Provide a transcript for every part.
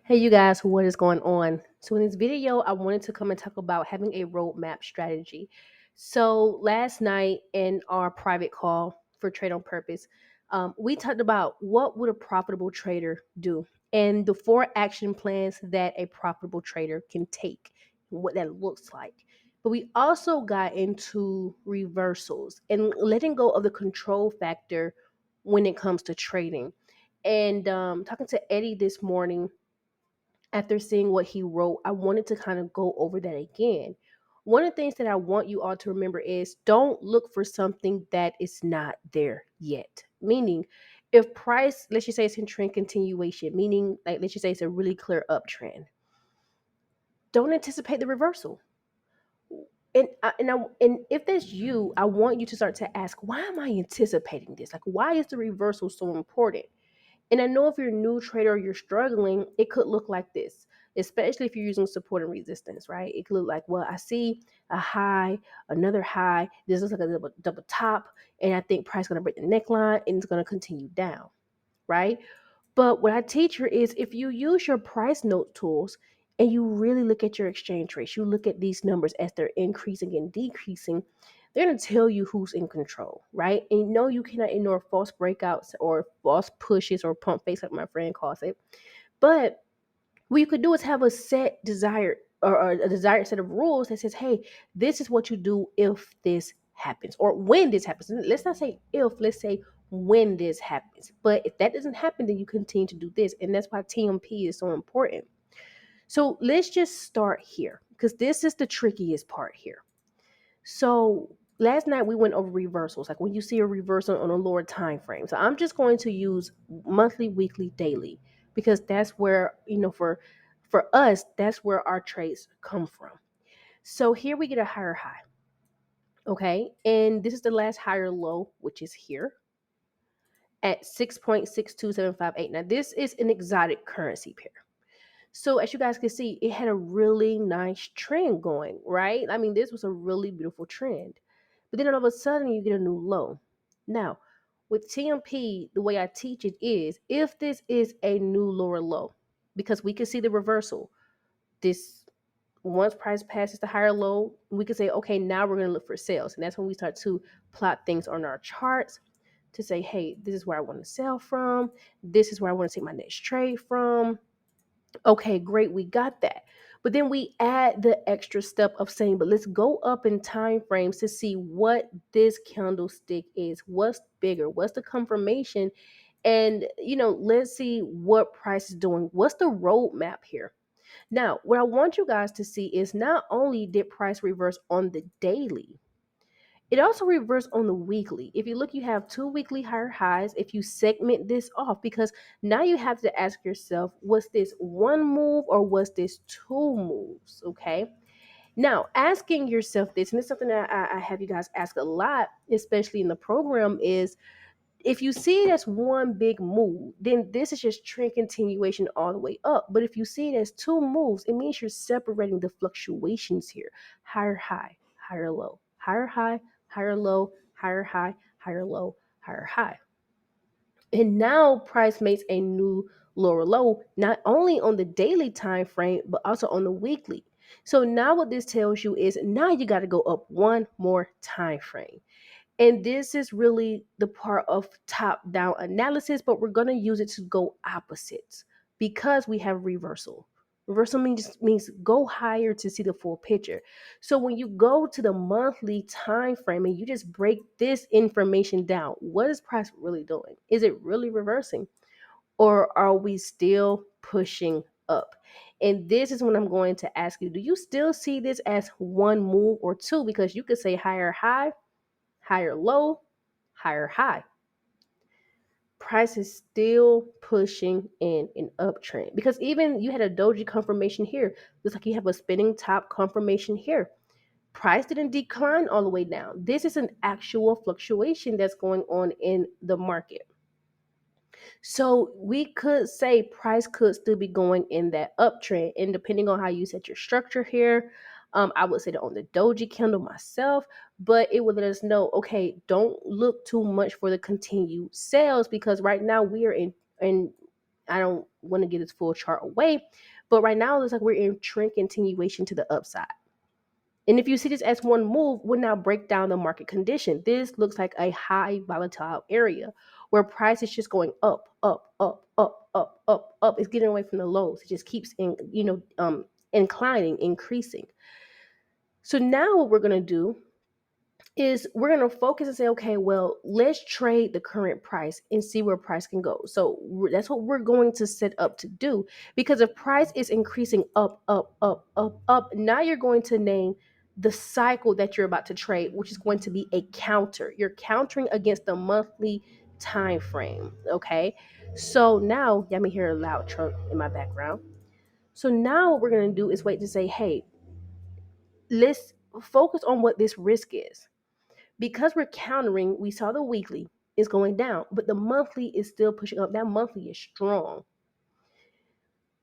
Hey you guys, what is going on? So in this video, I wanted to come and talk about having a roadmap strategy. So last night in our private call for Trade on Purpose, we talked about what would a profitable trader do and the four action plans that a profitable trader can take and what that looks like. But we also got into reversals and letting go of the control factor when it comes to trading. And talking to Eddie this morning after seeing what he wrote, I wanted to kind of go over that again. One of the things that I want you all to remember is don't look for something that is not there yet. Meaning, if price, let's just say it's in trend continuation, meaning like let's just say it's a really clear uptrend, don't anticipate the reversal. And if that's you, I want you to start to ask, why am I anticipating this? Like, why is the reversal so important? And I know if you're a new trader or you're struggling, it could look like this, especially if you're using support and resistance, right? It could look like, well, I see a high, another high. This looks like a double top. And I think price is going to break the neckline and it's going to continue down, right? But what I teach her is if you use your price note tools and you really look at your exchange rates, you look at these numbers as they're increasing and decreasing, they're going to tell you who's in control, right? And no, you cannot ignore false breakouts or false pushes or pump fakes, like my friend calls it. But what you could do is have a set desired or a desired set of rules that says, hey, this is what you do if this happens or when this happens. Let's not say if, let's say when this happens. But if that doesn't happen, then you continue to do this. And that's why TMP is so important. So let's just start here because this is the trickiest part here. So last night we went over reversals, like when you see a reversal on a lower time frame. So I'm just going to use monthly, weekly, daily, because that's where, for us, that's where our trades come from. So here we get a higher high. Okay. And this is the last higher low, which is here at 6.62758. Now this is an exotic currency pair. So as you guys can see, it had a really nice trend going, right? I mean, this was a really beautiful trend. But then all of a sudden you get a new low. Now, with TMP, the way I teach it is if this is a new lower low, because we can see the reversal. This once price passes the higher low, we can say, okay, now we're going to look for sales. And that's when we start to plot things on our charts to say, hey, this is where I want to sell from. This is where I want to take my next trade from. Okay, great, we got that. But then we add the extra step of saying, but let's go up in time frames to see what this candlestick is. What's bigger? What's the confirmation? And let's see what price is doing. What's the roadmap here? Now, what I want you guys to see is not only did price reverse on the daily, it also reversed on the weekly. If you look, you have two weekly higher highs. If you segment this off, because now you have to ask yourself, was this one move or was this two moves? Okay. Now, asking yourself this, and it's something that I have you guys ask a lot, especially in the program, is if you see it as one big move, then this is just trend continuation all the way up. But if you see it as two moves, it means you're separating the fluctuations here. Higher high, higher low, higher high, higher low, higher high, higher low, higher high. And now price makes a new lower low, not only on the daily time frame, but also on the weekly. So now what this tells you is now you got to go up one more time frame. And this is really the part of top down analysis, but we're going to use it to go opposites because we have reversal. Reversal means go higher to see the full picture. So when you go to the monthly time frame and you just break this information down, what is price really doing? Is it really reversing? Or are we still pushing up? And this is when I'm going to ask you, do you still see this as one move or two? Because you could say higher high, higher low, higher high. Price is still pushing in an uptrend because even you had a doji confirmation here. Looks like you have a spinning top confirmation here. Price didn't decline all the way down. This is an actual fluctuation that's going on in the market. So we could say price could still be going in that uptrend, and depending on how you set your structure here, I would say that on the doji candle myself, but it would let us know, okay, don't look too much for the continued sales because right now we are in I don't want to give this full chart away, but right now it looks like we're in trend continuation to the upside. And if you see this as one move, we'll now break down the market condition. This looks like a high volatile area where price is just going up, up, up, up, up, up, up. It's getting away from the lows. It just keeps inclining, increasing. So now what we're gonna do is we're going to focus and say, okay, well, let's trade the current price and see where price can go. So that's what we're going to set up to do, because if price is increasing up, up, up, up, up, now you're going to name the cycle that you're about to trade, which is going to be a counter. You're countering against the monthly time frame. Okay. So now, yeah, me hear a loud truck in my background. So now what we're going to do is wait to say, hey, let's focus on what this risk is. Because we're countering, we saw the weekly is going down, but the monthly is still pushing up. That monthly is strong.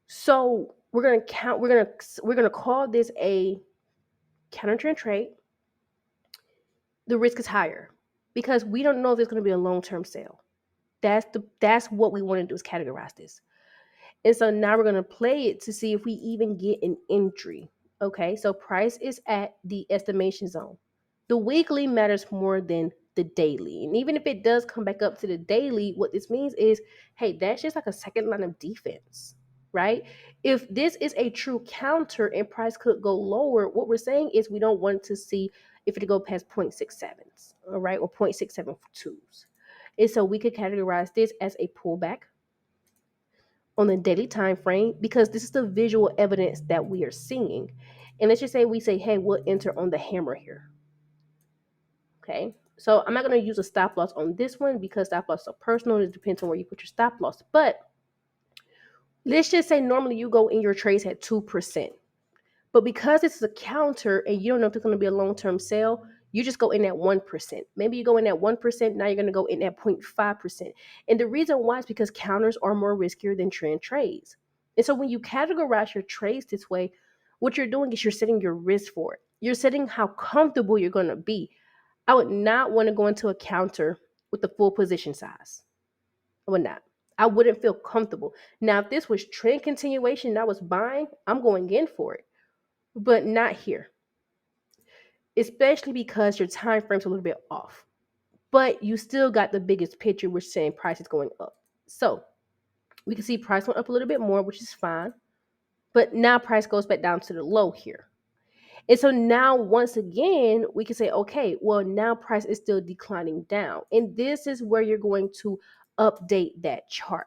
So we're gonna call this a counter trend trade. The risk is higher because we don't know if there's gonna be a long-term sale. That's what we want to do, is categorize this. And so now we're going to play it to see if we even get an entry. Okay, so price is at the estimation zone. The weekly matters more than the daily. And even if it does come back up to the daily, what this means is, hey, that's just like a second line of defense, right? If this is a true counter and price could go lower, what we're saying is we don't want to see if it go past 0.67s, all right, or 0.672s. And so we could categorize this as a pullback on the daily time frame, because this is the visual evidence that we are seeing. And let's just say we say, hey, we'll enter on the hammer here. Okay, so I'm not going to use a stop loss on this one because stop loss are personal. It depends on where you put your stop loss. But let's just say normally you go in your trades at 2%. But because it's a counter and you don't know if it's going to be a long-term sale, you just go in at 1%. Maybe you go in at 1%. Now you're going to go in at 0.5%. And the reason why is because counters are more riskier than trend trades. And so when you categorize your trades this way, what you're doing is you're setting your risk for it. You're setting how comfortable you're going to be. I would not want to go into a counter with the full position size. I would not. I wouldn't feel comfortable. Now, if this was trend continuation and I was buying, I'm going in for it, but not here, especially because your time frame's a little bit off. But you still got the biggest picture, which is saying price is going up. So we can see price went up a little bit more, which is fine. But now price goes back down to the low here. And so now once again, we can say, okay, well, now price is still declining down. And this is where you're going to update that chart.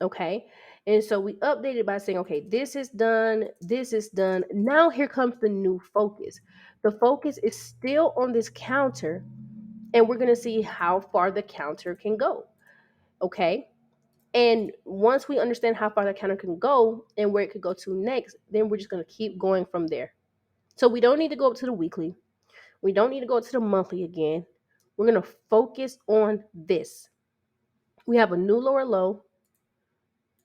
Okay. And so we updated by saying, okay, this is done. This is done. Now here comes the new focus. The focus is still on this counter, and we're going to see how far the counter can go. Okay. And once we understand how far the counter can go and where it could go to next, then we're just going to keep going from there. So we don't need to go up to the weekly. We don't need to go to the monthly again. We're going to focus on this. We have a new lower low,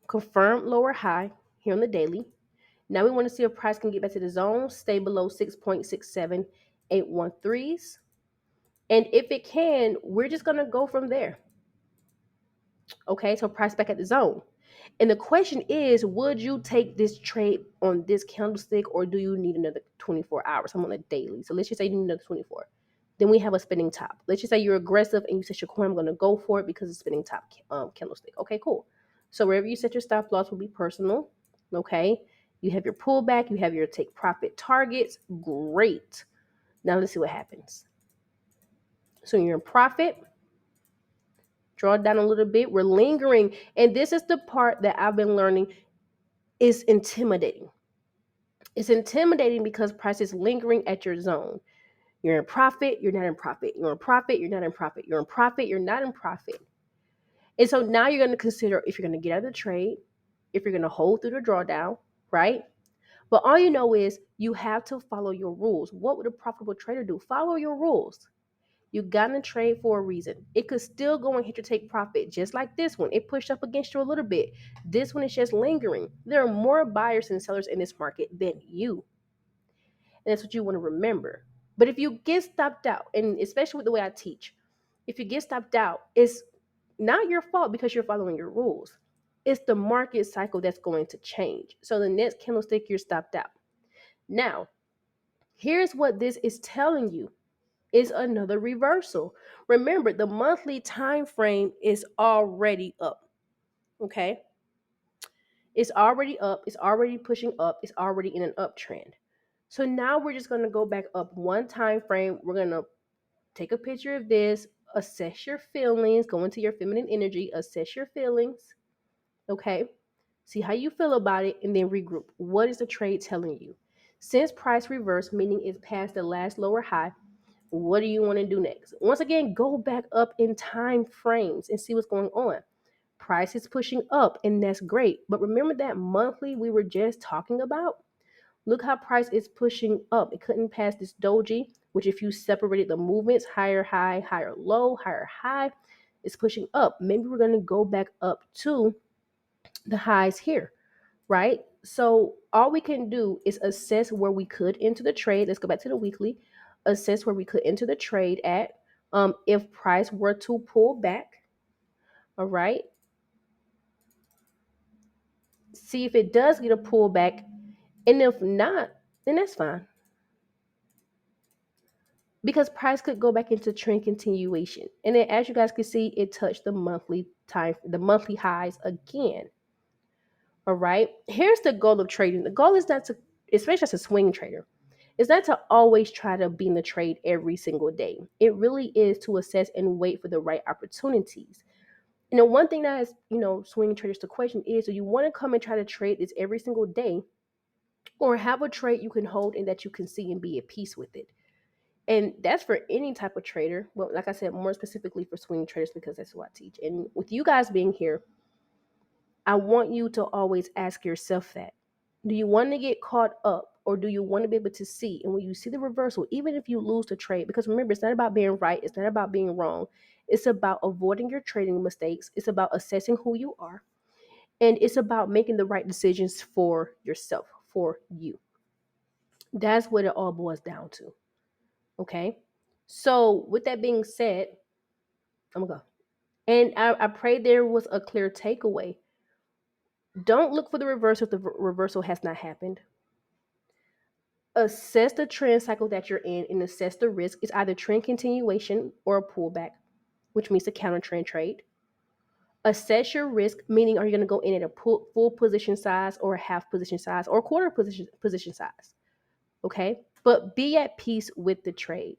confirmed lower high here on the daily. Now we want to see if price can get back to the zone, stay below 6.67813s. And if it can, we're just going to go from there. Okay, so price back at the zone. And the question is, would you take this trade on this candlestick, or do you need another 24 hours? I'm on a daily. So let's just say you need another 24. Then we have a spinning top. Let's just say you're aggressive and you set your coin, I'm going to go for it because it's spinning top candlestick. Okay, cool. So wherever you set your stop loss will be personal. Okay, you have your pullback, you have your take profit targets. Great. Now let's see what happens. So you're in profit. Draw it down a little bit. We're lingering. And this is the part that I've been learning is intimidating. It's intimidating because price is lingering at your zone. You're in profit, you're not in profit. You're in profit, you're not in profit. You're in profit, you're not in profit. And so now you're going to consider if you're going to get out of the trade, if you're going to hold through the drawdown, right? But all you know is you have to follow your rules. What would a profitable trader do? Follow your rules. You got in the trade for a reason. It could still go and hit your take profit, just like this one. It pushed up against you a little bit. This one is just lingering. There are more buyers and sellers in this market than you. And that's what you want to remember. But if you get stopped out, and especially with the way I teach, if you get stopped out, it's not your fault because you're following your rules. It's the market cycle that's going to change. So the next candlestick, you're stopped out. Now, here's what this is telling you is another reversal. Remember, the monthly time frame is already up. Okay? It's already up, it's already pushing up, it's already in an uptrend. So now we're just going to go back up one time frame. We're going to take a picture of this, assess your feelings, go into your feminine energy, assess your feelings. Okay? See how you feel about it and then regroup. What is the trade telling you? Since price reverse, meaning it's past the last lower high, what do you want to do next? Once again, go back up in time frames and see what's going on. Price is pushing up, and that's great. But remember that monthly we were just talking about? Look how price is pushing up. It couldn't pass this doji, which if you separated the movements, higher high, higher low, higher high, it's pushing up. Maybe we're going to go back up to the highs here, right? So all we can do is assess where we could enter the trade. Let's go back to the weekly. Assess where we could enter the trade at. If price were to pull back, all right. See if it does get a pullback, and if not, then that's fine. Because price could go back into trend continuation. And then as you guys can see, it touched the monthly highs again. All right. Here's the goal of trading. The goal is not to, especially as a swing trader, it's not to always try to be in the trade every single day. It really is to assess and wait for the right opportunities. One thing that is, swing traders to question is, do you want to come and try to trade this every single day, or have a trade you can hold and that you can see and be at peace with it? And that's for any type of trader. Well, like I said, more specifically for swing traders, because that's what I teach. And with you guys being here, I want you to always ask yourself that. Do you want to get caught up, or do you want to be able to see? And when you see the reversal, even if you lose the trade, because remember, it's not about being right, it's not about being wrong. It's about avoiding your trading mistakes. It's about assessing who you are. And it's about making the right decisions for yourself, for you. That's what it all boils down to. Okay. So with that being said, I'm gonna go. And I pray there was a clear takeaway. Don't look for the reversal if the reversal has not happened. Assess the trend cycle that you're in and assess the risk. It's either trend continuation or a pullback, which means a counter trend trade. Assess your risk, meaning are you going to go in at a full position size or a half position size or a quarter position size? Okay, but be at peace with the trade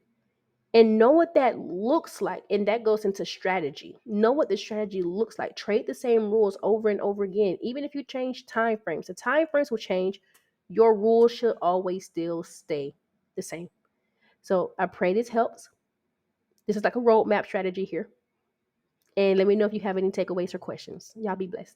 and know what that looks like. And that goes into strategy. Know what the strategy looks like. Trade the same rules over and over again. Even if you change time frames, the time frames will change. Your rules should always still stay the same. So I pray this helps. This is like a roadmap strategy here. And let me know if you have any takeaways or questions. Y'all be blessed.